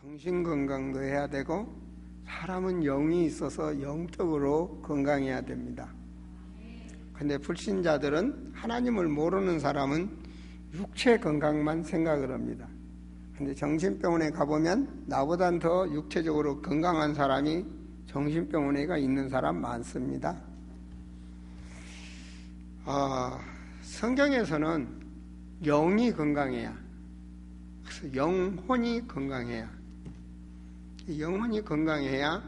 정신 건강도 해야 되고 사람은 영이 있어서 영적으로 건강해야 됩니다. 근데 불신자들은 하나님을 모르는 사람은 육체 건강만 생각을 합니다. 근데 정신병원에 가보면 나보단 더 육체적으로 건강한 사람이 정신병원에 있는 사람 많습니다. 성경에서는 영이 건강해야, 그래서 영혼이 건강해야, 영혼이 건강해야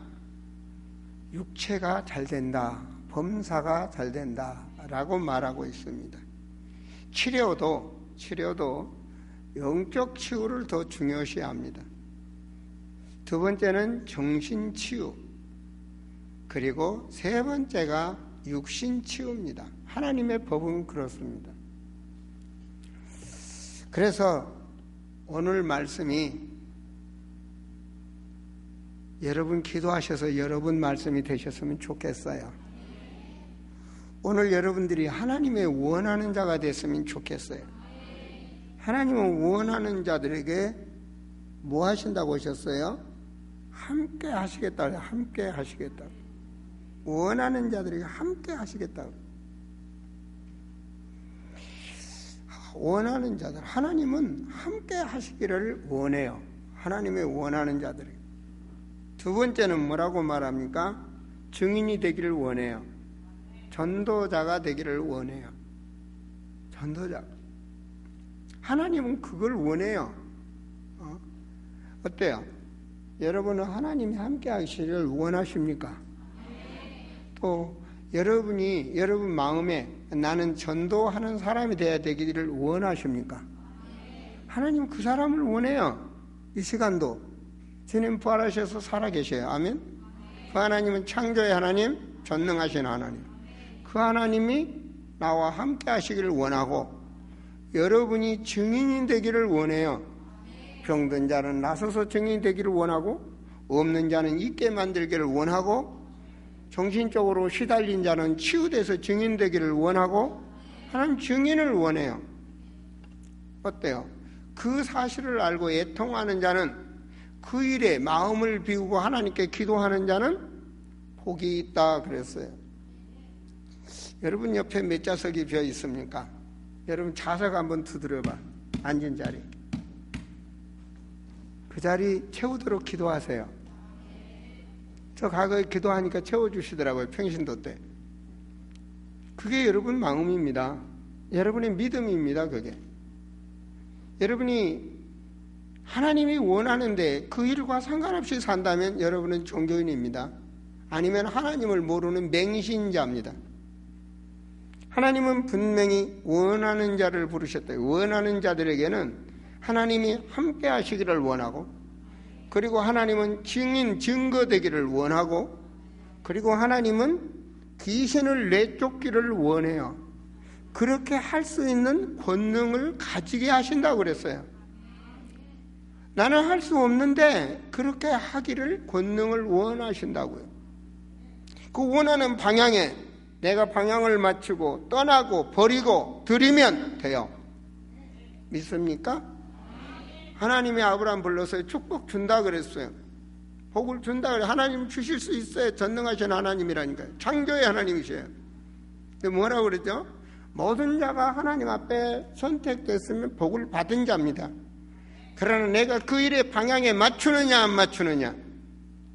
육체가 잘 된다, 범사가 잘 된다 라고 말하고 있습니다. 치료도 영적 치유를 더 중요시 합니다. 두 번째는 정신치유, 그리고 세 번째가 육신치유입니다. 하나님의 법은 그렇습니다. 그래서 오늘 말씀이 여러분 기도하셔서 여러분 말씀이 되셨으면 좋겠어요. 오늘 여러분들이 하나님의 원하는 자가 됐으면 좋겠어요. 하나님은 원하는 자들에게 뭐 하신다고 하셨어요? 함께 하시겠다고. 함께 하시겠다고. 원하는 자들에게 함께 하시겠다고. 원하는 자들, 하나님은 함께 하시기를 원해요. 하나님의 원하는 자들에게. 두 번째는 뭐라고 말합니까? 증인이 되기를 원해요. 전도자가 되기를 원해요. 전도자. 하나님은 그걸 원해요. 어때요? 여러분은 하나님이 함께 하시기를 원하십니까? 또 여러분 마음에 나는 전도하는 사람이 되어야 되기를 원하십니까? 하나님 그 사람을 원해요. 이 시간도 주님 부활하셔서 살아계셔요. 아멘? 그 하나님은 창조의 하나님, 전능하신 하나님. 그 하나님이 나와 함께 하시기를 원하고 여러분이 증인이 되기를 원해요. 병든 자는 나서서 증인이 되기를 원하고 없는 자는 있게 만들기를 원하고 정신적으로 시달린 자는 치유돼서 증인 되기를 원하고 하나님 증인을 원해요. 어때요? 그 사실을 알고 애통하는 자는 그 일에 마음을 비우고 하나님께 기도하는 자는 복이 있다 그랬어요. 여러분 옆에 몇 좌석이 비어 있습니까? 여러분 좌석 한번 두드려봐. 앉은 자리. 그 자리 채우도록 기도하세요. 저 과거에 기도하니까 채워주시더라고요. 평신도 때. 그게 여러분 마음입니다. 여러분의 믿음입니다. 그게. 여러분이 하나님이 원하는데 그 일과 상관없이 산다면 여러분은 종교인입니다. 아니면 하나님을 모르는 맹신자입니다. 하나님은 분명히 원하는 자를 부르셨다. 원하는 자들에게는 하나님이 함께 하시기를 원하고, 그리고 하나님은 증거되기를 원하고, 그리고 하나님은 귀신을 내쫓기를 원해요. 그렇게 할 수 있는 권능을 가지게 하신다고 그랬어요. 나는 할 수 없는데 그렇게 하기를 권능을 원하신다고요. 그 원하는 방향에 내가 방향을 맞추고 떠나고 버리고 드리면 돼요. 믿습니까? 하나님이 아브라함 불러서 축복 준다 그랬어요. 복을 준다 그래요. 하나님 주실 수 있어요. 전능하신 하나님이라니까요. 창조의 하나님이셔요. 근데 뭐라고 그랬죠? 모든 자가 하나님 앞에 선택됐으면 복을 받은 자입니다. 그러나 내가 그 일의 방향에 맞추느냐 안 맞추느냐,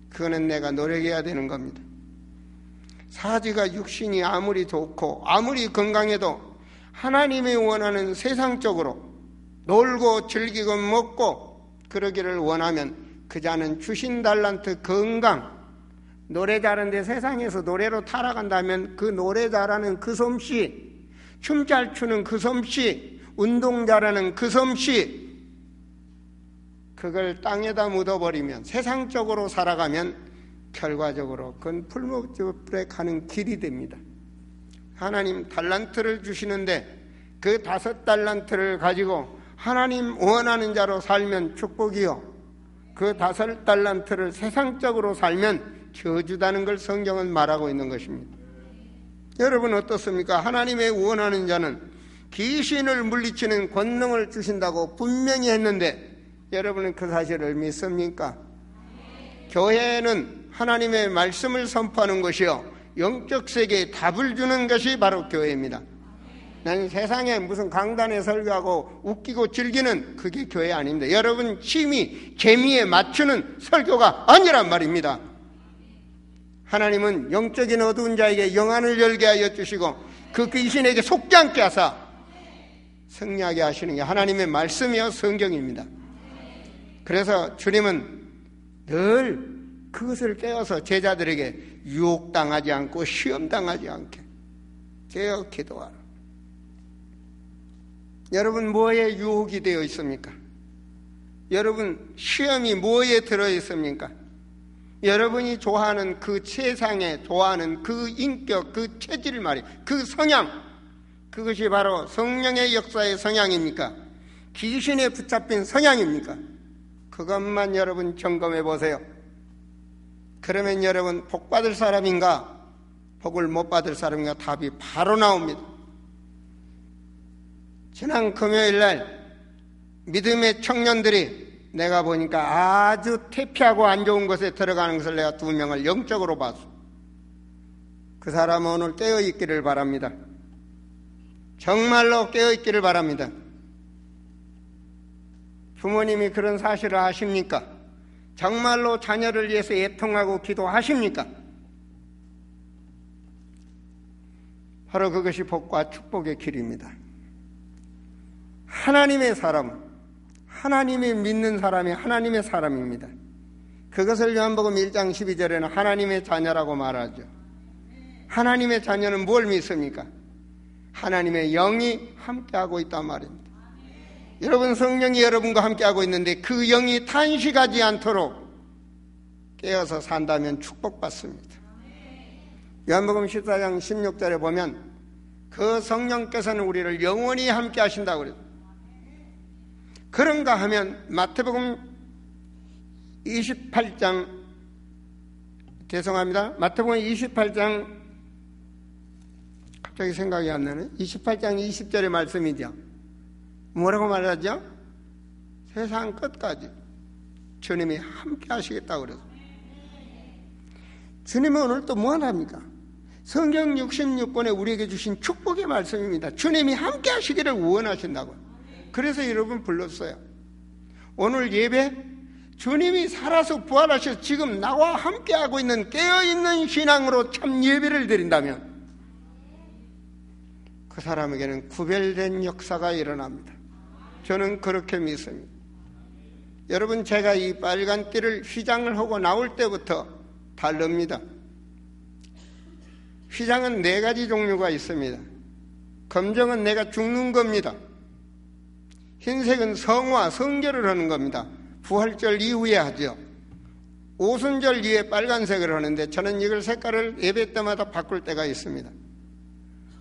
그거는 내가 노력해야 되는 겁니다. 사지가 육신이 아무리 좋고 아무리 건강해도 하나님이 원하는 세상적으로 놀고 즐기고 먹고 그러기를 원하면 그 자는 주신 달란트 건강, 노래 잘하는데 세상에서 노래로 타락한다면 그 노래 잘하는 그 솜씨, 춤 잘 추는 그 솜씨, 운동 잘하는 그 솜씨, 그걸 땅에다 묻어버리면, 세상적으로 살아가면 결과적으로 그건 풀무불에 가는 길이 됩니다. 하나님 달란트를 주시는데 그 5달란트를 가지고 하나님 원하는 자로 살면 축복이요, 그 5달란트를 세상적으로 살면 저주다는 걸 성경은 말하고 있는 것입니다. 여러분 어떻습니까? 하나님의 원하는 자는 귀신을 물리치는 권능을 주신다고 분명히 했는데 여러분은 그 사실을 믿습니까? 교회는 하나님의 말씀을 선포하는 것이요, 영적 세계에 답을 주는 것이 바로 교회입니다. 나는 세상에 무슨 강단에 설교하고 웃기고 즐기는 그게 교회 아닙니다. 여러분 취미, 재미에 맞추는 설교가 아니란 말입니다. 하나님은 영적인 어두운 자에게 영안을 열게 하여 주시고 그 귀신에게 속지 않게 하사 승리하게 하시는 게 하나님의 말씀이요 성경입니다. 그래서 주님은 늘 그것을 깨워서 제자들에게 유혹당하지 않고 시험당하지 않게 깨어 기도하라. 여러분 뭐에 유혹이 되어 있습니까? 여러분 시험이 뭐에 들어 있습니까? 여러분이 좋아하는 그 세상에 좋아하는 그 인격, 그 체질 말이에요. 그 성향, 그것이 바로 성령의 역사의 성향입니까? 귀신에 붙잡힌 성향입니까? 그것만 여러분 점검해 보세요. 그러면 여러분 복 받을 사람인가 복을 못 받을 사람인가 답이 바로 나옵니다. 지난 금요일날 믿음의 청년들이 내가 보니까 아주 퇴폐하고 안 좋은 곳에 들어가는 것을 내가 2명을 영적으로 봤어. 그 사람은 오늘 깨어있기를 바랍니다. 정말로 깨어있기를 바랍니다. 부모님이 그런 사실을 아십니까? 정말로 자녀를 위해서 애통하고 기도하십니까? 바로 그것이 복과 축복의 길입니다. 하나님의 사람은 하나님이 믿는 사람이 하나님의 사람입니다. 그것을 요한복음 1장 12절에는 하나님의 자녀라고 말하죠. 하나님의 자녀는 뭘 믿습니까? 하나님의 영이 함께하고 있단 말입니다. 여러분 성령이 여러분과 함께하고 있는데 그 영이 탄식하지 않도록 깨어서 산다면 축복받습니다. 요한복음 14장 16절에 보면 그 성령께서는 우리를 영원히 함께하신다고 그래요. 그런가 하면 마태복음 28장 죄송합니다. 마태복음 28장 갑자기 생각이 안 나네. 28장 20절의 말씀이죠. 뭐라고 말하죠? 세상 끝까지 주님이 함께 하시겠다고 그래서 주님은 오늘 또 뭐 하랍니까? 성경 66권에 우리에게 주신 축복의 말씀입니다. 주님이 함께 하시기를 원하신다고요. 그래서 여러분 불렀어요. 오늘 예배 주님이 살아서 부활하셔서 지금 나와 함께하고 있는 깨어있는 신앙으로 참 예배를 드린다면 그 사람에게는 구별된 역사가 일어납니다. 저는 그렇게 믿습니다. 여러분 제가 이 빨간 띠를 휘장을 하고 나올 때부터 다릅니다. 휘장은 4가지 종류가 있습니다. 검정은 내가 죽는 겁니다. 흰색은 성화, 성결을 하는 겁니다. 부활절 이후에 하죠. 오순절 이후에 빨간색을 하는데 저는 이걸 색깔을 예배 때마다 바꿀 때가 있습니다.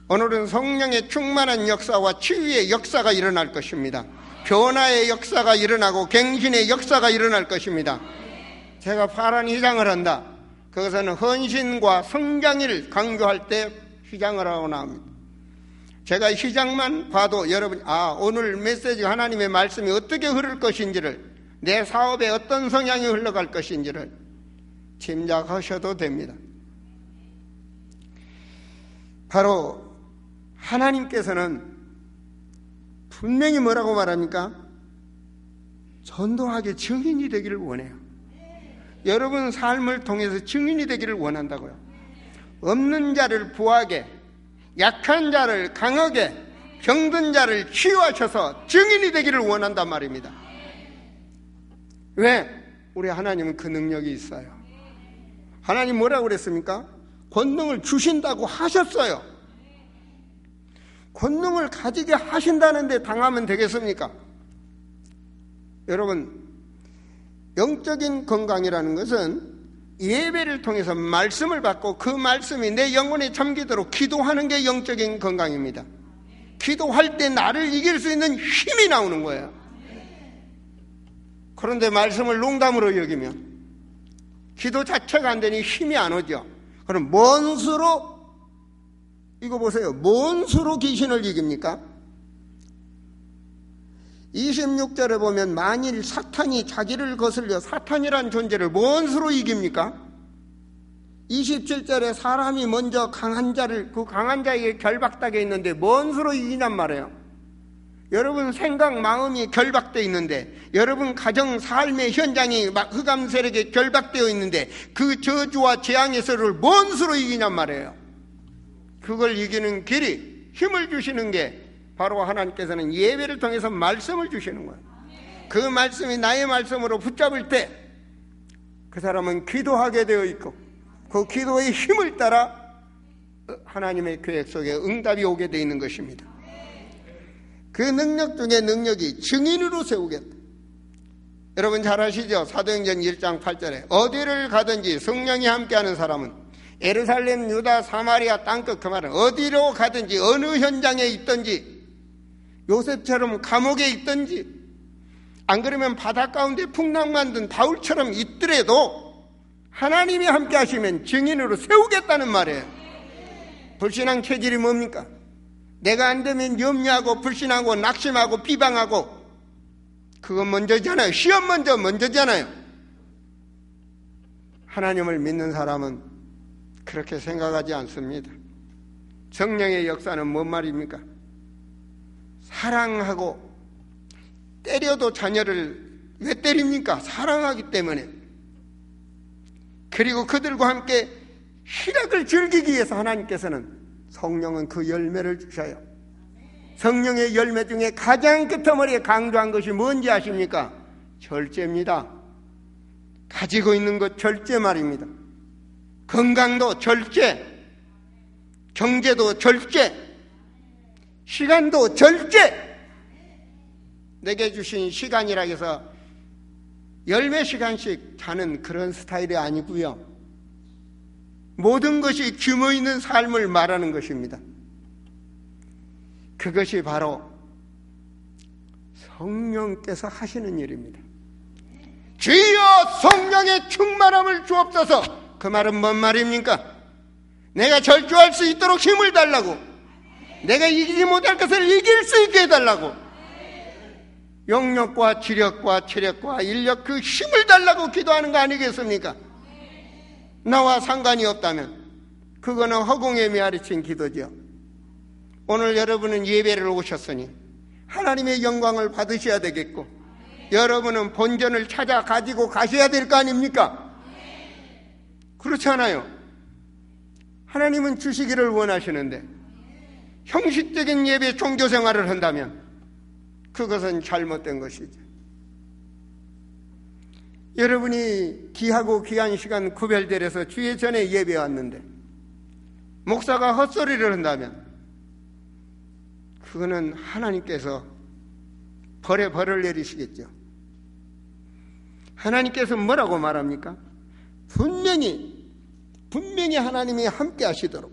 오늘은 성령의 충만한 역사와 치유의 역사가 일어날 것입니다. 변화의 역사가 일어나고 갱신의 역사가 일어날 것입니다. 제가 파란 휘장을 한다. 그것은 헌신과 성장을 강조할 때 휘장을 하고 나옵니다. 제가 휘장만 봐도 여러분 오늘 메시지 하나님의 말씀이 어떻게 흐를 것인지를 내 사업에 어떤 성향이 흘러갈 것인지를 짐작하셔도 됩니다. 바로 하나님께서는 분명히 뭐라고 말합니까? 전도하게 증인이 되기를 원해요. 여러분 삶을 통해서 증인이 되기를 원한다고요. 없는 자를 부하게, 약한 자를 강하게, 병든 자를 치유하셔서 증인이 되기를 원한단 말입니다. 왜? 우리 하나님은 그 능력이 있어요. 하나님 뭐라고 그랬습니까? 권능을 주신다고 하셨어요. 권능을 가지게 하신다는데 당하면 되겠습니까? 여러분, 영적인 건강이라는 것은 예배를 통해서 말씀을 받고 그 말씀이 내 영혼에 잠기도록 기도하는 게 영적인 건강입니다. 기도할 때 나를 이길 수 있는 힘이 나오는 거예요. 그런데 말씀을 농담으로 여기면 기도 자체가 안 되니 힘이 안 오죠. 그럼 뭔 수로, 이거 보세요. 뭔 수로 귀신을 이깁니까? 26절에 보면 만일 사탄이 자기를 거슬려, 사탄이란 존재를 뭔 수로 이깁니까? 27절에 사람이 먼저 강한 자를, 그 강한 자에게 결박당해 있는데 뭔 수로 이기냔 말이에요. 여러분 생각, 마음이 결박되어 있는데, 여러분 가정, 삶의 현장이 흑암 세력에 결박되어 있는데 그 저주와 재앙의 서를 뭔 수로 이기냔 말이에요. 그걸 이기는 길이, 힘을 주시는 게 바로 하나님께서는 예배를 통해서 말씀을 주시는 거예요. 그 말씀이 나의 말씀으로 붙잡을 때 그 사람은 기도하게 되어 있고, 그 기도의 힘을 따라 하나님의 계획 속에 응답이 오게 되어 있는 것입니다. 그 능력 중에 능력이 증인으로 세우겠다. 여러분 잘 아시죠? 사도행전 1장 8절에 어디를 가든지 성령이 함께하는 사람은 예루살렘, 유다, 사마리아 땅끝, 그 말은 어디로 가든지 어느 현장에 있든지, 요셉처럼 감옥에 있든지, 안 그러면 바다 가운데 풍랑 만든 바울처럼 있더라도 하나님이 함께 하시면 증인으로 세우겠다는 말이에요. 불신앙 체질이 뭡니까? 내가 안 되면 염려하고 불신하고 낙심하고 비방하고, 그건 먼저잖아요. 시험 먼저잖아요. 하나님을 믿는 사람은 그렇게 생각하지 않습니다. 성령의 역사는 뭔 말입니까? 사랑하고, 때려도 자녀를 왜 때립니까? 사랑하기 때문에. 그리고 그들과 함께 희락을 즐기기 위해서 하나님께서는 성령은 그 열매를 주셔요. 성령의 열매 중에 가장 끝머리에 강조한 것이 뭔지 아십니까? 절제입니다. 가지고 있는 것 절제 말입니다. 건강도 절제, 경제도 절제, 시간도 절제. 내게 주신 시간이라 해서 열몇 시간씩 자는 그런 스타일이 아니고요. 모든 것이 규모 있는 삶을 말하는 것입니다. 그것이 바로 성령께서 하시는 일입니다. 주여 성령의 충만함을 주옵소서. 그 말은 뭔 말입니까? 내가 절주할 수 있도록 힘을 달라고, 내가 이기지 못할 것을 이길 수 있게 해달라고, 영력과 지력과 체력과 인력, 그 힘을 달라고 기도하는 거 아니겠습니까? 나와 상관이 없다면 그거는 허공에 메아리친 기도죠. 오늘 여러분은 예배를 오셨으니 하나님의 영광을 받으셔야 되겠고, 여러분은 본전을 찾아 가지고 가셔야 될 거 아닙니까? 그렇지 않아요? 하나님은 주시기를 원하시는데 형식적인 예배 종교 생활을 한다면 그것은 잘못된 것이죠. 여러분이 귀하고 귀한 시간 구별되어서 주의 전에 예배 왔는데 목사가 헛소리를 한다면 그거는 하나님께서 벌을 내리시겠죠. 하나님께서 뭐라고 말합니까? 분명히 하나님이 함께 하시도록,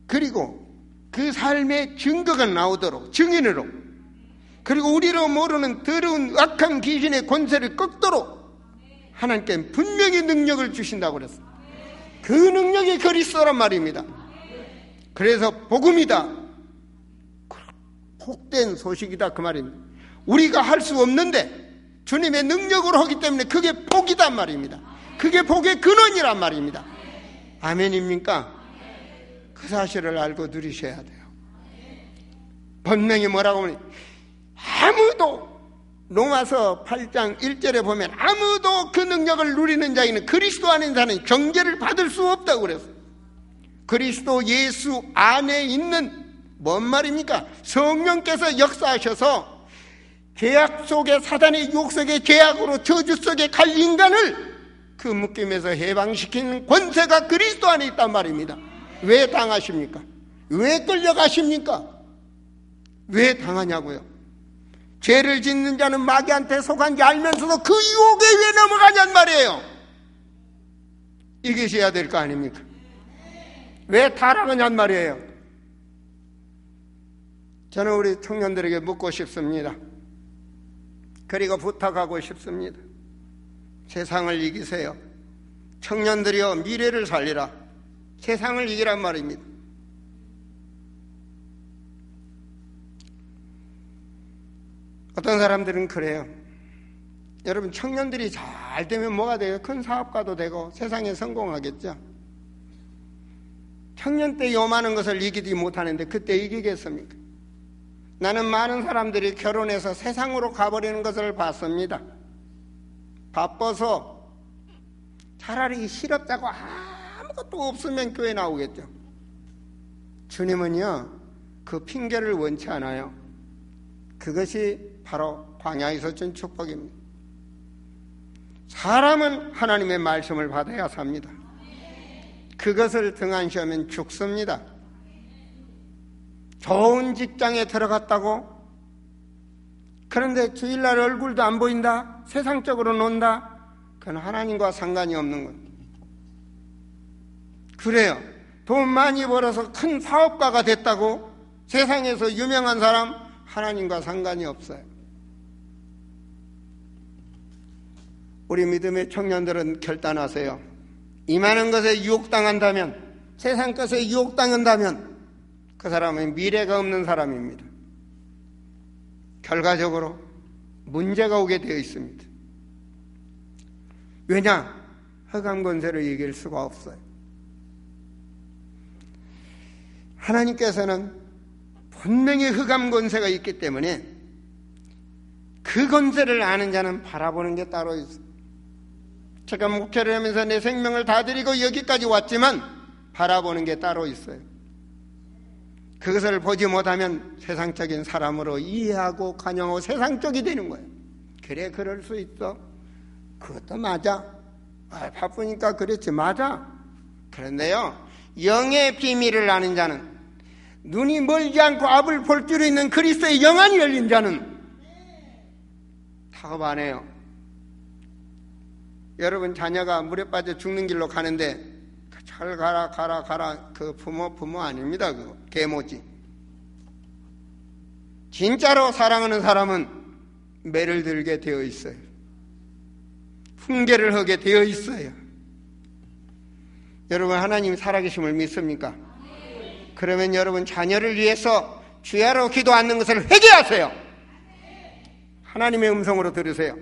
그리고 그 삶의 증거가 나오도록, 증인으로, 그리고 우리로 모르는 더러운 악한 귀신의 권세를 꺾도록 하나님께 분명히 능력을 주신다고 그랬어요. 그 능력이 그리스도란 말입니다. 그래서 복음이다, 복된 소식이다, 그 말입니다. 우리가 할 수 없는데 주님의 능력으로 하기 때문에 그게 복이단 말입니다. 그게 복의 근원이란 말입니다. 아멘입니까? 그 사실을 알고 누리셔야 돼요. 분명히 뭐라고 하면, 아무도, 로마서 8장 1절에 보면 아무도 그 능력을 누리는 자에는, 그리스도 안에 사는 경계를 받을 수 없다고 그랬어요. 그리스도 예수 안에 있는, 뭔 말입니까? 성령께서 역사하셔서 죄악 속에, 사단의 유혹 속에, 죄악으로 저주 속에 갈 인간을 그 묶임에서 해방시키는 권세가 그리스도 안에 있단 말입니다. 왜 당하십니까? 왜 끌려가십니까? 왜 당하냐고요? 죄를 짓는 자는 마귀한테 속한지 알면서도 그 유혹에 왜 넘어가냔 말이에요. 이기셔야 될 거 아닙니까? 왜 타락하냔 말이에요. 저는 우리 청년들에게 묻고 싶습니다. 그리고 부탁하고 싶습니다. 세상을 이기세요. 청년들이여, 미래를 살리라. 세상을 이기란 말입니다. 어떤 사람들은 그래요. 여러분, 청년들이 잘 되면 뭐가 돼요? 큰 사업가도 되고 세상에 성공하겠죠. 청년 때 요만한 것을 이기지 못하는데 그때 이기겠습니까? 나는 많은 사람들이 결혼해서 세상으로 가버리는 것을 봤습니다. 바빠서 차라리 실업자고 아무것도 없으면 교회 나오겠죠. 주님은요, 그 핑계를 원치 않아요. 그것이 바로 광야에서 준 축복입니다. 사람은 하나님의 말씀을 받아야 삽니다. 그것을 등한시하면 죽습니다. 좋은 직장에 들어갔다고? 그런데 주일날 얼굴도 안 보인다? 세상적으로 논다? 그건 하나님과 상관이 없는 겁니다. 그래요. 돈 많이 벌어서 큰 사업가가 됐다고? 세상에서 유명한 사람? 하나님과 상관이 없어요. 우리 믿음의 청년들은 결단하세요. 이만한 것에 유혹당한다면, 세상 것에 유혹당한다면 그 사람은 미래가 없는 사람입니다. 결과적으로 문제가 오게 되어 있습니다. 왜냐? 흑암 권세를 이길 수가 없어요. 하나님께서는 분명히 흑암 권세가 있기 때문에 그 권세를 아는 자는 바라보는 게 따로 있어요. 제가 목회를 하면서 내 생명을 다 드리고 여기까지 왔지만 바라보는 게 따로 있어요. 그것을 보지 못하면 세상적인 사람으로 이해하고 관용하고 세상적이 되는 거예요. 그래, 그럴 수 있어. 그것도 맞아. 바쁘니까 그랬지. 맞아. 그런데요, 영의 비밀을 아는 자는, 눈이 멀지 않고 앞을 볼 줄 있는 그리스도의 영안이 열린 자는 작업 안 해요. 여러분, 자녀가 물에 빠져 죽는 길로 가는데 잘 가라. 그 부모 아닙니다. 그거 계모지. 진짜로 사랑하는 사람은 매를 들게 되어 있어요. 훈계를 하게 되어 있어요. 여러분, 하나님 살아계심을 믿습니까? 그러면 여러분, 자녀를 위해서 주야로 기도 않는 것을 회개하세요. 하나님의 음성으로 들으세요.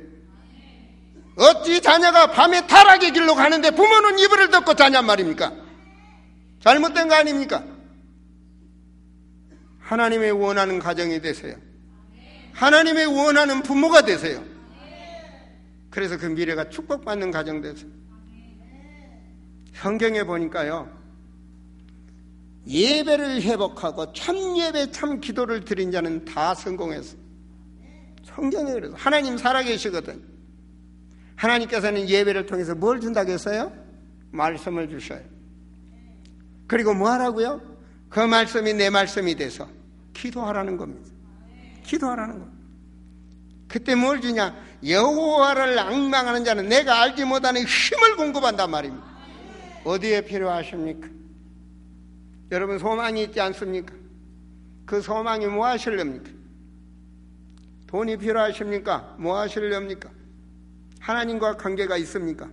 어찌 자녀가 밤에 타락의 길로 가는데 부모는 이불을 덮고 자냔 말입니까? 잘못된 거 아닙니까? 하나님의 원하는 가정이 되세요. 하나님의 원하는 부모가 되세요. 그래서 그 미래가 축복받는 가정 되세요. 성경에 보니까요, 예배를 회복하고 참 예배 참 기도를 드린 자는 다 성공했어요. 성경에 그래서 하나님 살아계시거든. 하나님께서는 예배를 통해서 뭘 준다고 했어요? 말씀을 주셔요. 그리고 뭐 하라고요? 그 말씀이 내 말씀이 돼서 기도하라는 겁니다. 기도하라는 겁니다. 그때 뭘 주냐? 여호와를 앙망하는 자는 내가 알지 못하는 힘을 공급한단 말입니다. 어디에 필요하십니까? 여러분, 소망이 있지 않습니까? 그 소망이 뭐 하시렵니까? 돈이 필요하십니까? 뭐 하시렵니까? 하나님과 관계가 있습니까?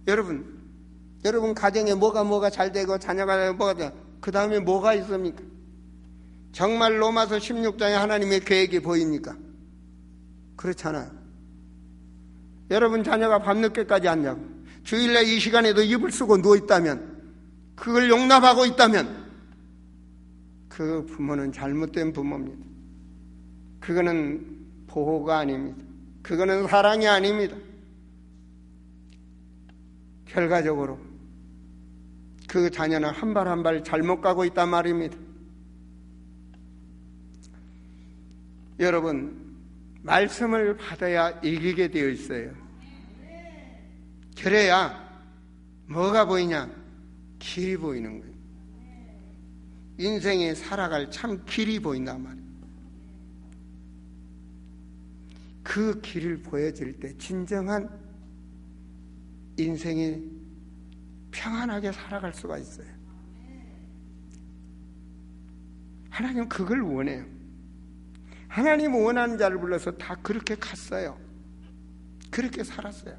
여러분 가정에 뭐가 잘 되고 자녀가 뭐가 돼, 그 다음에 뭐가 있습니까? 정말 로마서 16장에 하나님의 계획이 보입니까? 그렇잖아요. 여러분 자녀가 밤늦게까지 앉냐고, 주일날 이 시간에도 이불 쓰고 누워있다면, 그걸 용납하고 있다면 그 부모는 잘못된 부모입니다. 그거는 보호가 아닙니다. 그거는 사랑이 아닙니다. 결과적으로 그 자녀는 한 발 한 발 잘못 가고 있단 말입니다. 여러분, 말씀을 받아야 이기게 되어 있어요. 그래야 뭐가 보이냐? 길이 보이는 거예요. 인생에 살아갈 참 길이 보인단 말이에요. 그 길을 보여줄 때 진정한 인생이 평안하게 살아갈 수가 있어요. 하나님은 그걸 원해요. 하나님 원하는 자를 불러서 다 그렇게 갔어요. 그렇게 살았어요.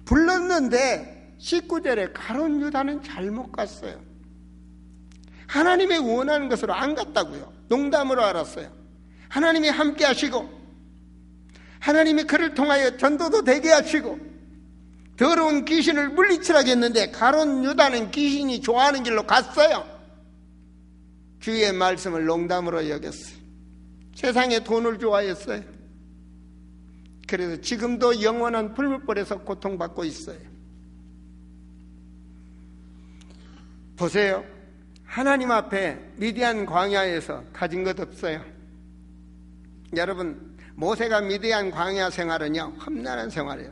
불렀는데 19절에 가룟 유다는 잘못 갔어요. 하나님의 원하는 것으로 안 갔다고요. 농담으로 알았어요. 하나님이 함께 하시고 하나님이 그를 통하여 전도도 되게 하시고 더러운 귀신을 물리치라겠는데 가룟 유다는 귀신이 좋아하는 길로 갔어요. 주의 말씀을 농담으로 여겼어요. 세상에 돈을 좋아했어요. 그래서 지금도 영원한 불못벌에서 고통받고 있어요. 보세요. 하나님 앞에 미디안 광야에서 가진 것 없어요. 여러분, 모세가 미디안 광야 생활은요, 험난한 생활이에요.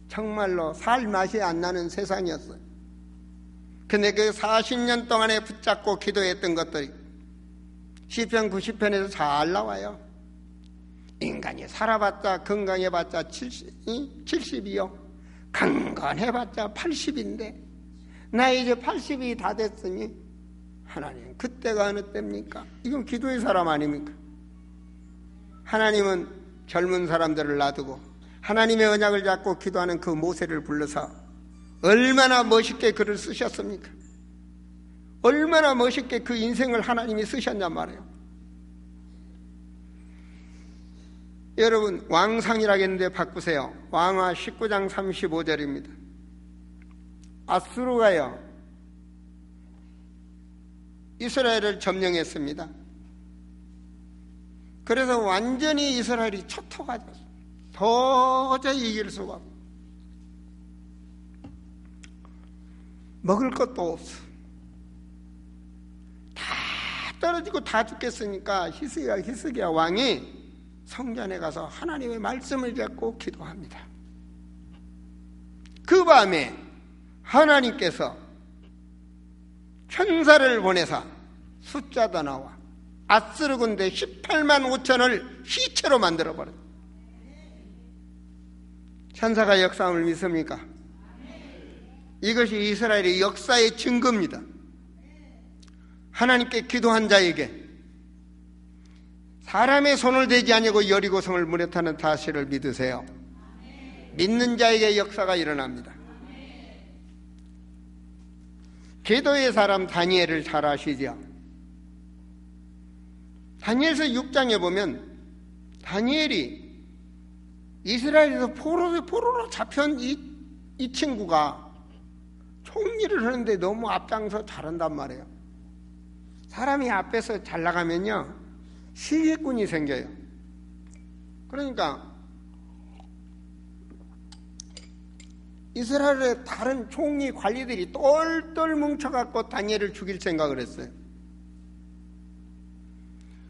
정말로 살 맛이 안 나는 세상이었어요. 근데 그 40년 동안에 붙잡고 기도했던 것들이 시편 90편에서 잘 나와요. 인간이 살아봤자 건강해봤자 70이요. 강건해봤자 80인데 나 이제 80이 다 됐으니 하나님 그때가 어느 때입니까? 이건 기도의 사람 아닙니까? 하나님은 젊은 사람들을 놔두고 하나님의 언약을 잡고 기도하는 그 모세를 불러서 얼마나 멋있게 글을 쓰셨습니까? 얼마나 멋있게 그 인생을 하나님이 쓰셨냔 말이에요. 여러분, 왕상이라겠는데 바꾸세요. 왕하 19장 35절입니다. 아수르가요 이스라엘을 점령했습니다. 그래서 완전히 이스라엘이 초토화됐어요. 도저히 이길 수가 없어. 먹을 것도 없어. 다 떨어지고 다 죽겠으니까 히스기야 왕이 성전에 가서 하나님의 말씀을 잡고 기도합니다. 그 밤에 하나님께서 천사를 보내사 숫자도 나와 아스르 군대 18만 5천을 시체로 만들어버렸다. 천사가 역사함을 믿습니까? 이것이 이스라엘의 역사의 증거입니다. 하나님께 기도한 자에게 사람의 손을 대지 아니고 여리고성을 무력하는 사실을 믿으세요. 믿는 자에게 역사가 일어납니다. 기도의 사람 다니엘을 잘 아시죠? 다니엘서 6장에 보면 다니엘이 이스라엘에서 포로로 잡혀온 이 친구가 총리를 하는데 너무 앞장서 잘한단 말이에요. 사람이 앞에서 잘 나가면요 시기꾼이 생겨요. 그러니까 이스라엘의 다른 총리 관리들이 똘똘 뭉쳐갖고 다니엘을 죽일 생각을 했어요.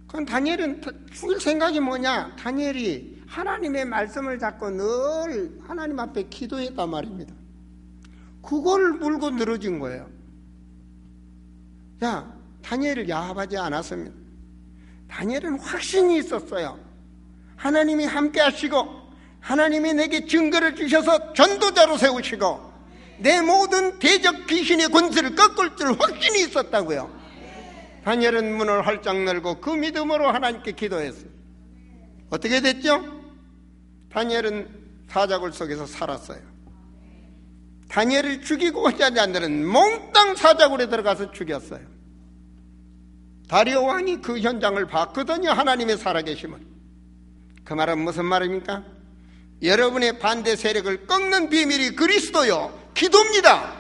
그럼 다니엘은 죽일 생각이 뭐냐? 다니엘이 하나님의 말씀을 잡고 늘 하나님 앞에 기도했단 말입니다. 그걸 물고 늘어진 거예요. 다니엘을 야합하지 않았습니다. 다니엘은 확신이 있었어요. 하나님이 함께 하시고 하나님이 내게 증거를 주셔서 전도자로 세우시고 내 모든 대적 귀신의 권세를 꺾을 줄 확신이 있었다고요. 다니엘은 문을 활짝 열고 그 믿음으로 하나님께 기도했어요. 어떻게 됐죠? 다니엘은 사자굴 속에서 살았어요. 다니엘을 죽이고자 하는 자들은 몽땅 사자굴에 들어가서 죽였어요. 다리오 왕이 그 현장을 봤거든요. 하나님의 살아계심을. 그 말은 무슨 말입니까? 여러분의 반대 세력을 꺾는 비밀이 그리스도요 기도입니다.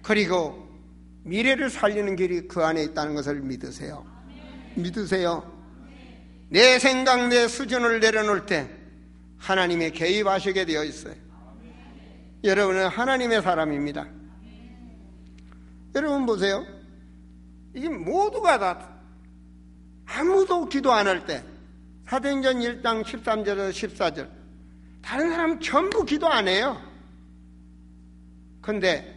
그리고 미래를 살리는 길이 그 안에 있다는 것을 믿으세요. 믿으세요. 내 생각, 내 수준을 내려놓을 때 하나님의 개입하시게 되어 있어요. 여러분은 하나님의 사람입니다. 여러분 보세요. 이게 모두가 다 아무도 기도 안 할 때 사도행전 1장 13절에서 14절 다른 사람은 전부 기도 안 해요. 그런데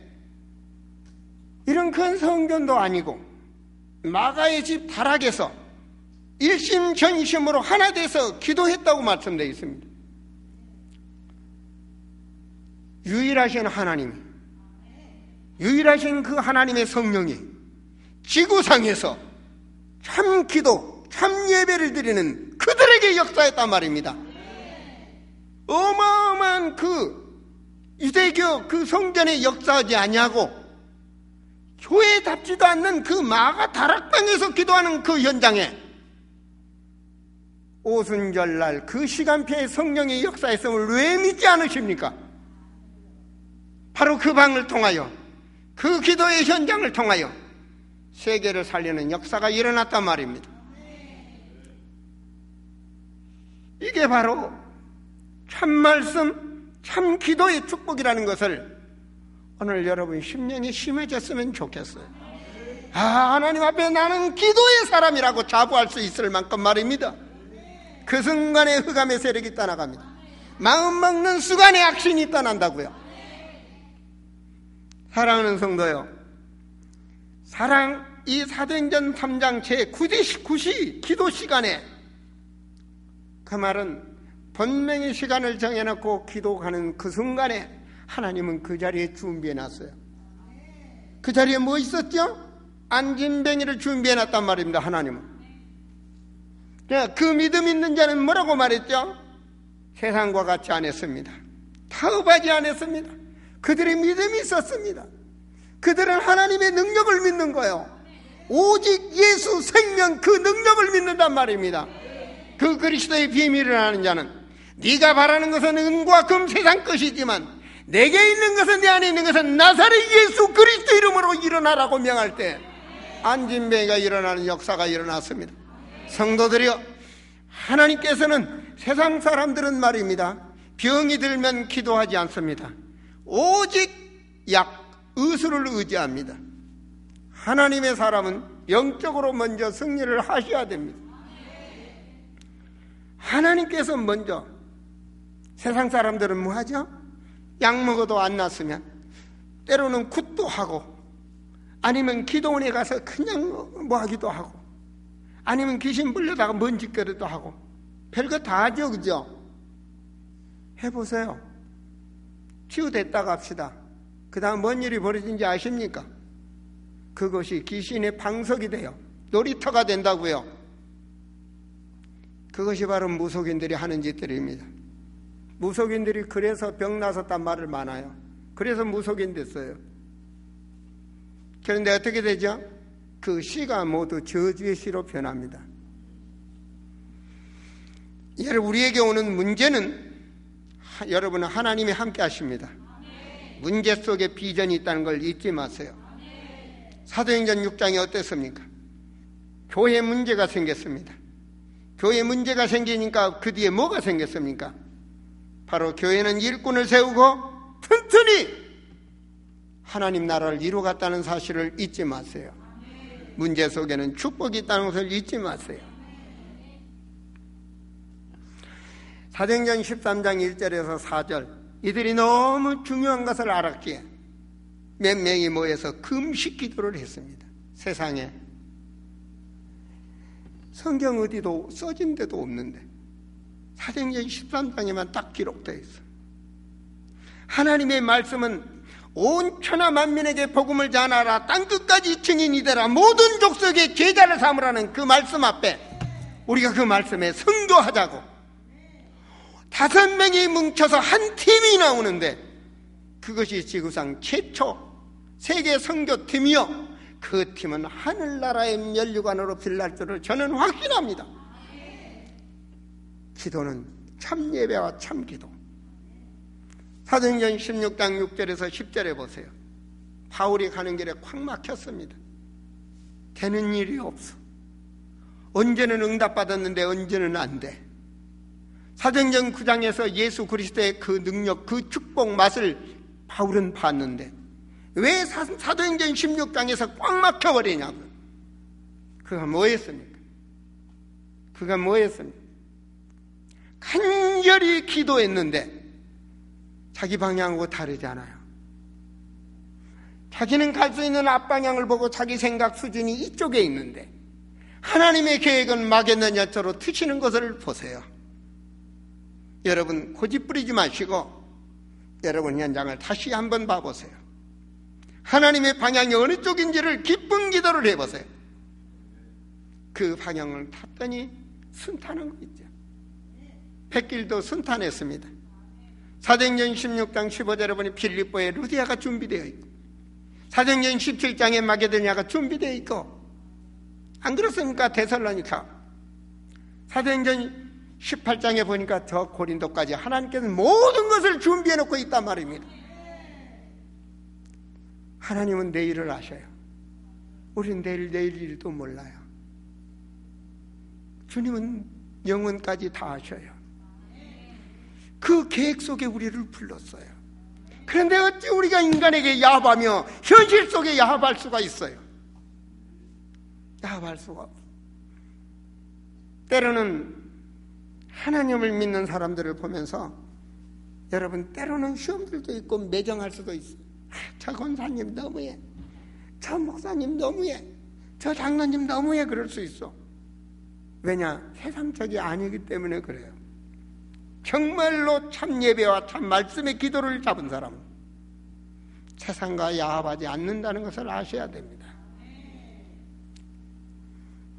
이런 큰 성전도 아니고 마가의 집 다락에서 일심전심으로 하나 돼서 기도했다고 말씀되어 있습니다. 유일하신 하나님, 유일하신 그 하나님의 성령이 지구상에서 참 기도, 참 예배를 드리는 그들에게 역사했단 말입니다. 어마어마한 그 유대교 그 성전에 역사하지 아니하고 교회답지도 않는 그 마가 다락방에서 기도하는 그 현장에 오순절날 그 시간표에 성령의 역사했음을 왜 믿지 않으십니까? 바로 그 방을 통하여, 그 기도의 현장을 통하여 세계를 살리는 역사가 일어났단 말입니다. 이게 바로 참말씀, 참 기도의 축복이라는 것을 오늘 여러분 심령이 심해졌으면 좋겠어요. 하나님 앞에 나는 기도의 사람이라고 자부할 수 있을 만큼 말입니다. 그 순간에 흑암의 세력이 떠나갑니다. 마음 먹는 순간에 악신이 떠난다고요. 사랑하는 성도요, 이 사도행전 3장 제9시 기도 시간에, 그 말은 본명의 시간을 정해놓고 기도하는 그 순간에 하나님은 그 자리에 준비해놨어요. 그 자리에 뭐 있었죠? 안진뱅이를 준비해놨단 말입니다. 하나님은. 그 믿음 있는 자는 뭐라고 말했죠? 세상과 같이 안 했습니다. 타협하지 않았습니다. 그들의 믿음이 있었습니다. 그들은 하나님의 능력을 믿는 거예요. 오직 예수 생명 그 능력을 믿는단 말입니다. 그 그리스도의 비밀을 아는 자는 네가 바라는 것은 은과 금 세상 것이지만 내게 있는 것은, 내 안에 있는 것은 나사렛 예수 그리스도 이름으로 일어나라고 명할 때 안진뱅이가 일어나는 역사가 일어났습니다. 성도들이여, 하나님께서는 세상 사람들은 말입니다, 병이 들면 기도하지 않습니다. 오직 의술을 의지합니다. 하나님의 사람은 영적으로 먼저 승리를 하셔야 됩니다. 하나님께서 먼저. 세상 사람들은 뭐 하죠? 약 먹어도 안 낫으면 때로는 굿도 하고, 아니면 기도원에 가서 그냥 뭐 하기도 하고, 아니면 귀신 불려다가 먼지거리도 하고, 별거 다 하죠. 그죠? 해보세요. 치유됐다가 합시다. 그 다음 뭔 일이 벌어진지 아십니까? 그것이 귀신의 방석이 돼요. 놀이터가 된다고요. 그것이 바로 무속인들이 하는 짓들입니다. 무속인들이 그래서 병 나섰단 말을 많아요. 그래서 무속인 됐어요. 그런데 어떻게 되죠? 그 시가 모두 저주의 시로 변합니다. 우리에게 오는 문제는, 여러분은 하나님이 함께 하십니다. 문제 속에 비전이 있다는 걸 잊지 마세요. 사도행전 6장이 어땠습니까? 교회 문제가 생겼습니다. 교회 문제가 생기니까 그 뒤에 뭐가 생겼습니까? 바로 교회는 일꾼을 세우고 튼튼히 하나님 나라를 이루어갔다는 사실을 잊지 마세요. 문제 속에는 축복이 있다는 것을 잊지 마세요. 사도행전 13장 1절에서 4절, 이들이 너무 중요한 것을 알았기에 몇 명이 모여서 금식 기도를 했습니다. 세상에 성경 어디도 써진 데도 없는데 사도행전 13장에만 딱 기록되어 있어. 하나님의 말씀은 온 천하 만민에게 복음을 전하라, 땅끝까지 증인이 되라, 모든 족속의 제자를 삼으라는 그 말씀 앞에 우리가 그 말씀에 선교하자고 5명이 뭉쳐서 한 팀이 나오는데, 그것이 지구상 최초 세계 선교팀이요, 그 팀은 하늘나라의 면류관으로 빛날 줄을 저는 확신합니다. 기도는 참 예배와 참 기도. 사도행전 16장 6절에서 10절에 보세요. 바울이 가는 길에 콱 막혔습니다. 되는 일이 없어. 언제는 응답받았는데 언제는 안 돼. 사도행전 9장에서 예수 그리스도의 그 능력, 그 축복 맛을 바울은 봤는데 왜 사도행전 16장에서 꽉 막혀버리냐고요. 그가 뭐 했습니까? 간절히 기도했는데 자기 방향하고 다르잖아요. 자기는 갈 수 있는 앞방향을 보고 자기 생각 수준이 이쪽에 있는데 하나님의 계획은 막연한 엿으로 트시는 것을 보세요. 여러분 고집 부리지 마시고 여러분 현장을 다시 한번 봐보세요. 하나님의 방향이 어느 쪽인지를 기쁜 기도를 해보세요. 그 방향을 탔더니 순탄한 거 있죠. 백길도 순탄했습니다. 사도행전 16장 15절에 보니 필립보에 루디아가 준비되어 있고, 사도행전 17장에 마게도냐가 준비되어 있고, 안 그렇습니까? 데살로니가. 사도행전 18장에 보니까 저 고린도까지 하나님께서는 모든 것을 준비해 놓고 있단 말입니다. 하나님은 내일을 아셔요. 우리는 내일 일도 몰라요. 주님은 영원까지 다 아셔요. 그 계획 속에 우리를 불렀어요. 그런데 어찌 우리가 인간에게 야합하며 현실 속에 야합할 수가 있어요? 야합할 수가 없어요. 때로는 하나님을 믿는 사람들을 보면서 여러분 때로는 시험들도 있고 매정할 수도 있어요. 저 권사님 너무해, 저 목사님 너무해, 저 장로님 너무해. 그럴 수 있어. 왜냐? 세상적이 아니기 때문에 그래요. 정말로 참 예배와 참 말씀의 기도를 잡은 사람은 세상과 야합하지 않는다는 것을 아셔야 됩니다.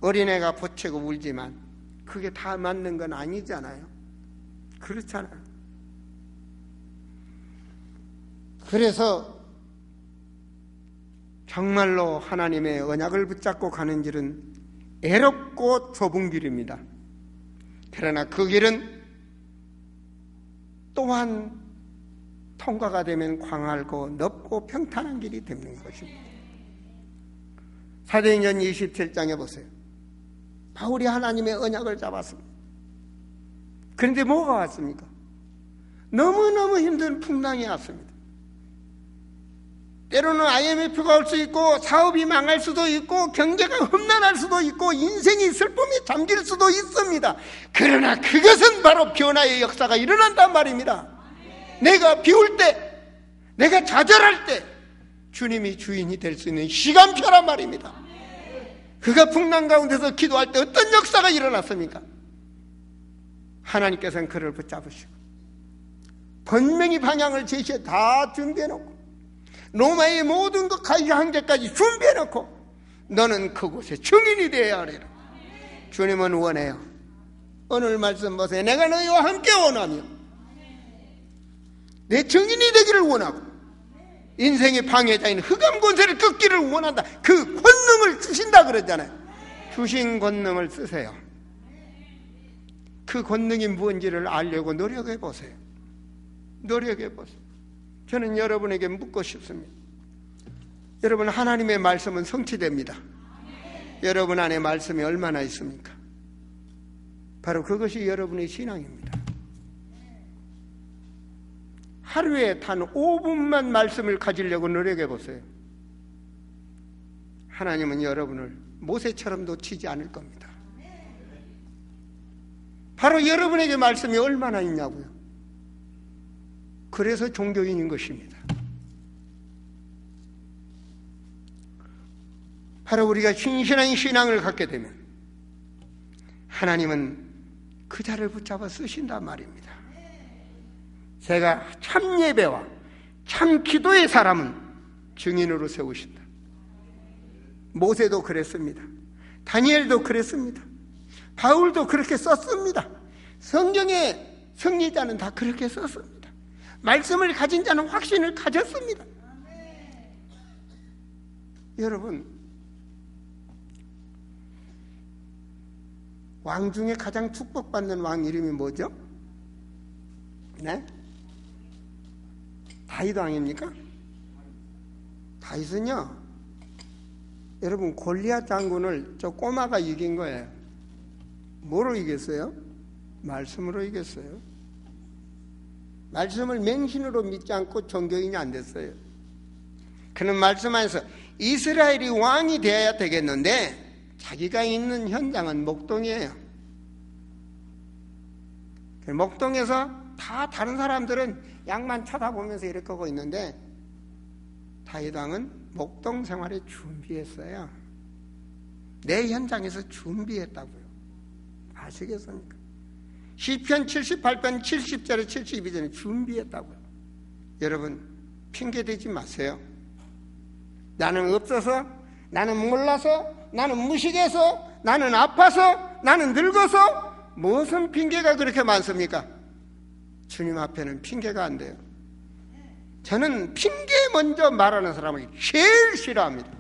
어린애가 보채고 울지만 그게 다 맞는 건 아니잖아요. 그렇잖아요. 그래서 정말로 하나님의 언약을 붙잡고 가는 길은 애롭고 좁은 길입니다. 그러나 그 길은 또한 통과가 되면 광활고 넓고 평탄한 길이 되는 것입니다. 사도행전 27장에 보세요. 바울이 하나님의 언약을 잡았습니다. 그런데 뭐가 왔습니까? 너무너무 힘든 풍랑이 왔습니다. 때로는 IMF가 올 수 있고 사업이 망할 수도 있고 경제가 험난할 수도 있고 인생이 슬픔에 잠길 수도 있습니다. 그러나 그것은 바로 변화의 역사가 일어난단 말입니다. 내가 비울 때, 내가 좌절할 때 주님이 주인이 될 수 있는 시간표란 말입니다. 그가 풍랑 가운데서 기도할 때 어떤 역사가 일어났습니까? 하나님께서는 그를 붙잡으시고 분명히 방향을 제시해 다 준비해놓고 로마의 모든 것 가이항제까지 준비해놓고 너는 그곳에 증인이 되어야 하리라. 주님은 원해요. 오늘 말씀 보세요. 내가 너희와 함께 원하며 내 증인이 되기를 원하고 인생의 방해자인 흑암 권세를 끊기를 원한다. 그 권능을 주신다 그러잖아요. 주신 권능을 쓰세요. 그 권능이 무엇인지를 알려고 노력해 보세요. 노력해 보세요. 저는 여러분에게 묻고 싶습니다. 여러분, 하나님의 말씀은 성취됩니다. 여러분 안에 말씀이 얼마나 있습니까? 바로 그것이 여러분의 신앙입니다. 하루에 단 5분만 말씀을 가지려고 노력해 보세요. 하나님은 여러분을 모세처럼 놓치지 않을 겁니다. 바로 여러분에게 말씀이 얼마나 있냐고요. 그래서 종교인인 것입니다. 바로 우리가 신실한 신앙을 갖게 되면 하나님은 그 자를 붙잡아 쓰신단 말입니다. 제가 참 예배와 참 기도의 사람은 증인으로 세우신다. 모세도 그랬습니다. 다니엘도 그랬습니다. 바울도 그렇게 썼습니다. 성경의 승리자는 다 그렇게 썼습니다. 말씀을 가진 자는 확신을 가졌습니다. 여러분, 왕 중에 가장 축복받는 왕 이름이 뭐죠? 네? 다윗 왕입니까? 다윗은요, 여러분, 골리앗 장군을 저 꼬마가 이긴 거예요. 뭐로 이겼어요? 말씀으로 이겼어요. 말씀을 맹신으로 믿지 않고 종교인이 안 됐어요. 그는 말씀 안에서 이스라엘이 왕이 되어야 되겠는데 자기가 있는 현장은 목동이에요. 목동에서 다 다른 사람들은 양만 쳐다보면서 이렇게 하고 있는데 다윗 왕은 목동 생활에 준비했어요. 내 현장에서 준비했다고요. 아시겠습니까? 시편 78편 70절에 72절에 준비했다고요. 여러분, 핑계대지 마세요. 나는 없어서, 나는 몰라서, 나는 무식해서, 나는 아파서, 나는 늙어서, 무슨 핑계가 그렇게 많습니까? 주님 앞에는 핑계가 안 돼요. 저는 핑계 먼저 말하는 사람을 제일 싫어합니다.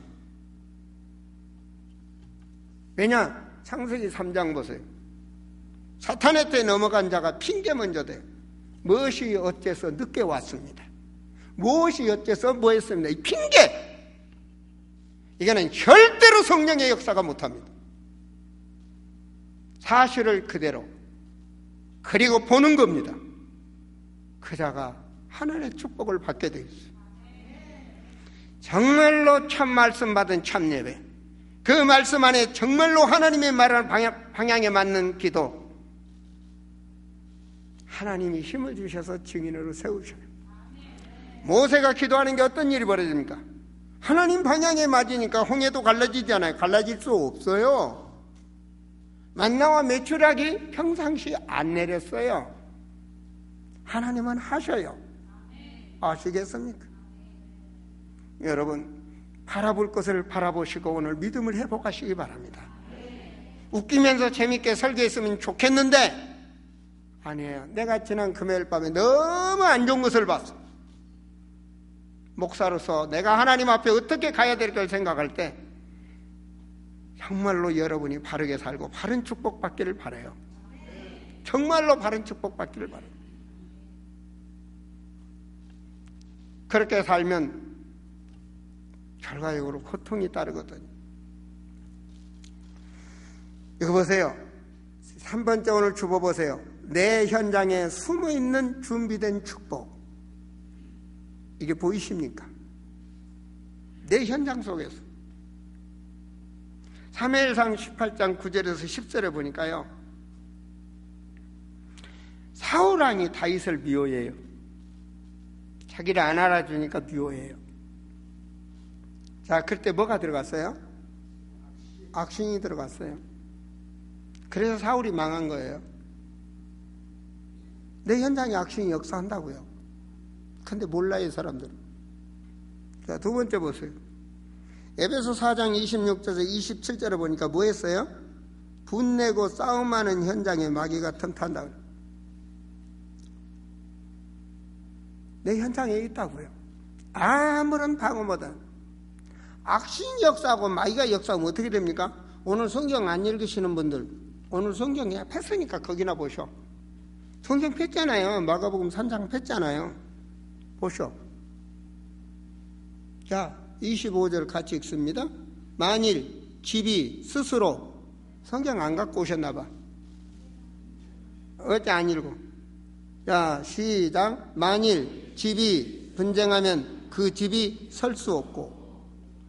왜냐? 창세기 3장 보세요. 사탄의 때에 넘어간 자가 핑계 먼저 대요. 무엇이 어째서 늦게 왔습니다. 무엇이 어째서 뭐 했습니다. 이 핑계! 이거는 절대로 성령의 역사가 못합니다. 사실을 그대로 그리고 보는 겁니다. 그 자가 하나님의 축복을 받게 되어 있어요. 정말로 참 말씀 받은 참 예배, 그 말씀 안에 정말로 하나님의 말하는 방향에 맞는 기도, 하나님이 힘을 주셔서 증인으로 세우셔요. 모세가 기도하는 게 어떤 일이 벌어집니까? 하나님 방향에 맞으니까 홍해도 갈라지잖아요. 갈라질 수 없어요. 만나와 메추라기 평상시 안 내렸어요. 하나님은 하셔요. 아시겠습니까? 여러분, 바라볼 것을 바라보시고 오늘 믿음을 회복하시기 바랍니다. 웃기면서 재밌게 설교했으면 좋겠는데 아니에요. 내가 지난 금요일 밤에 너무 안 좋은 것을 봤어. 목사로서 내가 하나님 앞에 어떻게 가야 될까 생각할 때 정말로 여러분이 바르게 살고 바른 축복 받기를 바라요. 정말로 바른 축복 받기를 바라요. 그렇게 살면 결과적으로 고통이 따르거든요. 이거 보세요. 3번째 오늘 주보 보세요. 내 현장에 숨어있는 준비된 축복. 이게 보이십니까? 내 현장 속에서. 사무엘상 18장 9절에서 10절에 보니까요, 사울왕이 다윗을 미워해요. 자기를 안 알아주니까 미워해요. 자, 그때 뭐가 들어갔어요? 악신이 들어갔어요. 그래서 사울이 망한 거예요. 내 현장에 악신이 역사한다고요. 근데 몰라요, 사람들은. 자, 두 번째 보세요. 에베소 4장 26절에서 27절에 보니까 뭐 했어요? 분내고 싸움하는 현장에 마귀가 틈탄다. 내 현장에 있다고요. 아무런 방어 못한 악신이 역사하고 마귀가 역사하면 어떻게 됩니까? 오늘 성경 안 읽으시는 분들, 오늘 성경 그냥 폈으니까 거기나 보셔. 성경 폈잖아요. 마가복음 3장 폈잖아요. 보셔. 자, 25절 같이 읽습니다. 만일 집이 스스로, 성경 안 갖고 오셨나 봐. 어째 안 읽고. 자, 시작. 만일 집이 분쟁하면 그 집이 설 수 없고.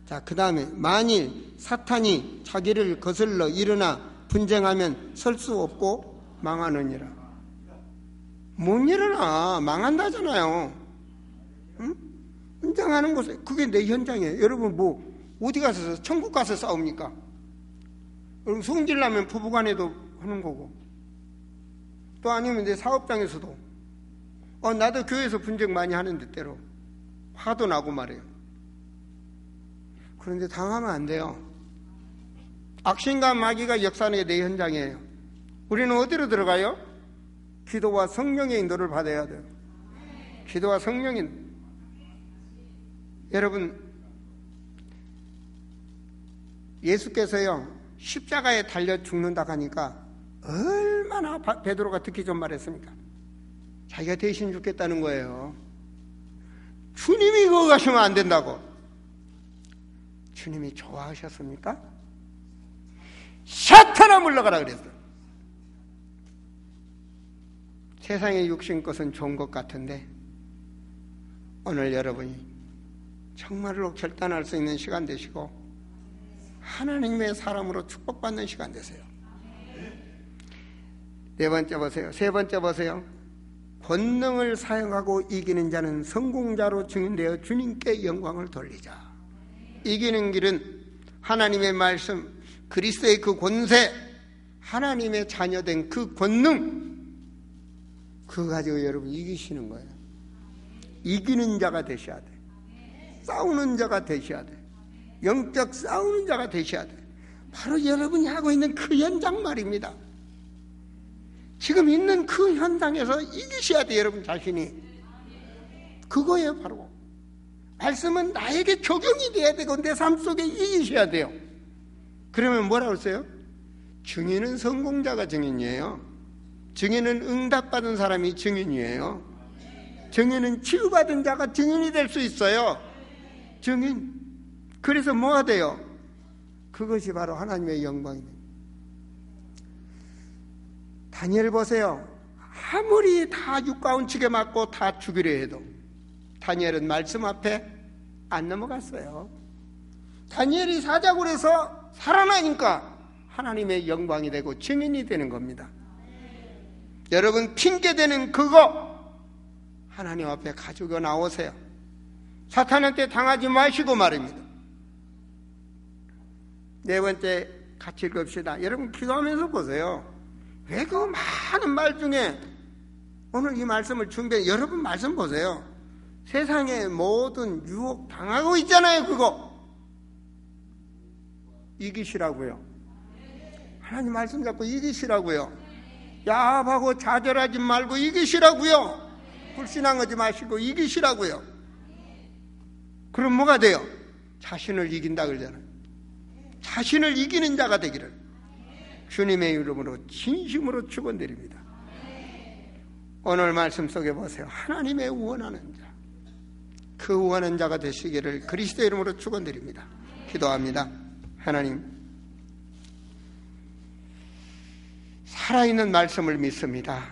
자, 그 다음에 만일 사탄이 자기를 거슬러 일어나 분쟁하면 설 수 없고 망하느니라. 못 일어나. 망한다잖아요. 응? 분쟁하는 곳에 그게 내 현장이에요. 여러분 뭐 어디 가서 천국 가서 싸웁니까? 여러분 성질나면 부부간에도 하는 거고, 또 아니면 내 사업장에서도 나도 교회에서 분쟁 많이 하는데 때로 화도 나고 말이에요. 그런데 당하면 안 돼요. 악신과 마귀가 역사하는 게 내 현장이에요. 우리는 어디로 들어가요? 기도와 성령의 인도를 받아야 돼요. 기도와 성령의 인도. 여러분, 예수께서요 십자가에 달려 죽는다 하니까 얼마나 베드로가 듣기 좀 말했습니까? 자기가 대신 죽겠다는 거예요. 주님이 그거 가시면 안 된다고. 주님이 좋아하셨습니까? 사탄아 물러가라 그랬어요. 세상의 육신 것은 좋은 것 같은데 오늘 여러분이 정말로 결단할 수 있는 시간 되시고 하나님의 사람으로 축복받는 시간 되세요. 네 번째 보세요. 세 번째 보세요. 권능을 사용하고 이기는 자는 성공자로 증인되어 주님께 영광을 돌리자. 이기는 길은 하나님의 말씀, 그리스도의 그 권세, 하나님의 자녀된 그 권능, 그거 가지고 여러분 이기시는 거예요. 이기는 자가 되셔야 돼. 싸우는 자가 되셔야 돼. 영적 싸우는 자가 되셔야 돼. 바로 여러분이 하고 있는 그 현장 말입니다. 지금 있는 그 현장에서 이기셔야 돼, 여러분 자신이. 그거예요, 바로. 말씀은 나에게 적용이 돼야 되고 내 삶 속에 이기셔야 돼요. 그러면 뭐라고 했어요? 증인은 성공자가 증인이에요. 증인은 응답받은 사람이 증인이에요. 증인은 치유받은 자가 증인이 될 수 있어요. 증인. 그래서 뭐가 돼요? 그것이 바로 하나님의 영광입니다. 다니엘 보세요. 아무리 다 육가운치게 맞고 다 죽이려 해도 다니엘은 말씀 앞에 안 넘어갔어요. 다니엘이 사자굴에서 살아나니까 하나님의 영광이 되고 증인이 되는 겁니다. 여러분, 핑계대는 그거 하나님 앞에 가지고 나오세요. 사탄한테 당하지 마시고 말입니다. 네 번째, 같이 읽읍시다. 여러분, 기도하면서 보세요. 왜 그 많은 말 중에 오늘 이 말씀을 준비해, 여러분 말씀 보세요. 세상의 모든 유혹 당하고 있잖아요. 그거 이기시라고요. 하나님 말씀 잡고 이기시라고요. 야합하고 좌절하지 말고 이기시라고요. 불신앙하지 마시고 이기시라고요. 그럼 뭐가 돼요? 자신을 이긴다 그러잖아요. 자신을 이기는 자가 되기를 주님의 이름으로 진심으로 축원드립니다. 오늘 말씀 속에 보세요. 하나님의 원하는 자, 그 원하는 자가 되시기를 그리스도 이름으로 축원드립니다. 기도합니다. 하나님, 살아있는 말씀을 믿습니다.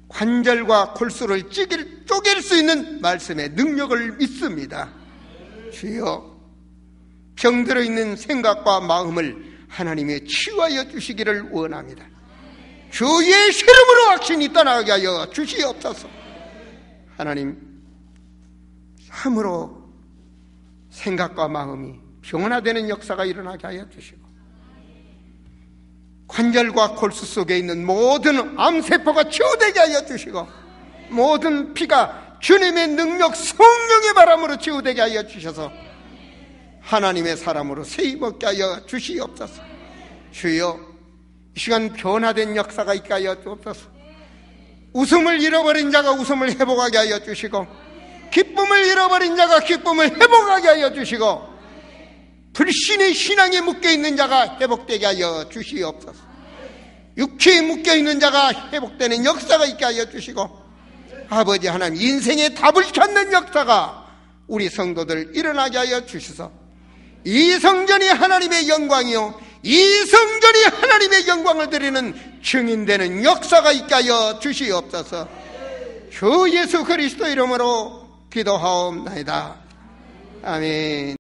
관절과 골수를 쪼갤 수 있는 말씀의 능력을 믿습니다. 주여, 병들어 있는 생각과 마음을 하나님의 치유하여 주시기를 원합니다. 주 예수 이름으로 확신이 떠나게 하여 주시옵소서. 하나님, 참으로 생각과 마음이 변화되는 역사가 일어나게 하여 주시고, 관절과 골수 속에 있는 모든 암세포가 치유되게 하여 주시고, 모든 피가 주님의 능력 성령의 바람으로 치유되게 하여 주셔서 하나님의 사람으로 세임받게 하여 주시옵소서. 주여, 이 시간 변화된 역사가 있게 하여 주옵소서. 웃음을 잃어버린 자가 웃음을 회복하게 하여 주시고, 기쁨을 잃어버린 자가 기쁨을 회복하게 하여 주시고, 불신의 신앙에 묶여있는 자가 회복되게 하여 주시옵소서. 육체에 묶여있는 자가 회복되는 역사가 있게 하여 주시고, 아버지 하나님, 인생의 답을 찾는 역사가 우리 성도들 일어나게 하여 주셔서 이 성전이 하나님의 영광이요, 이 성전이 하나님의 영광을 드리는 증인되는 역사가 있게 하여 주시옵소서. 주 예수 그리스도 이름으로 기도하옵나이다. 아멘.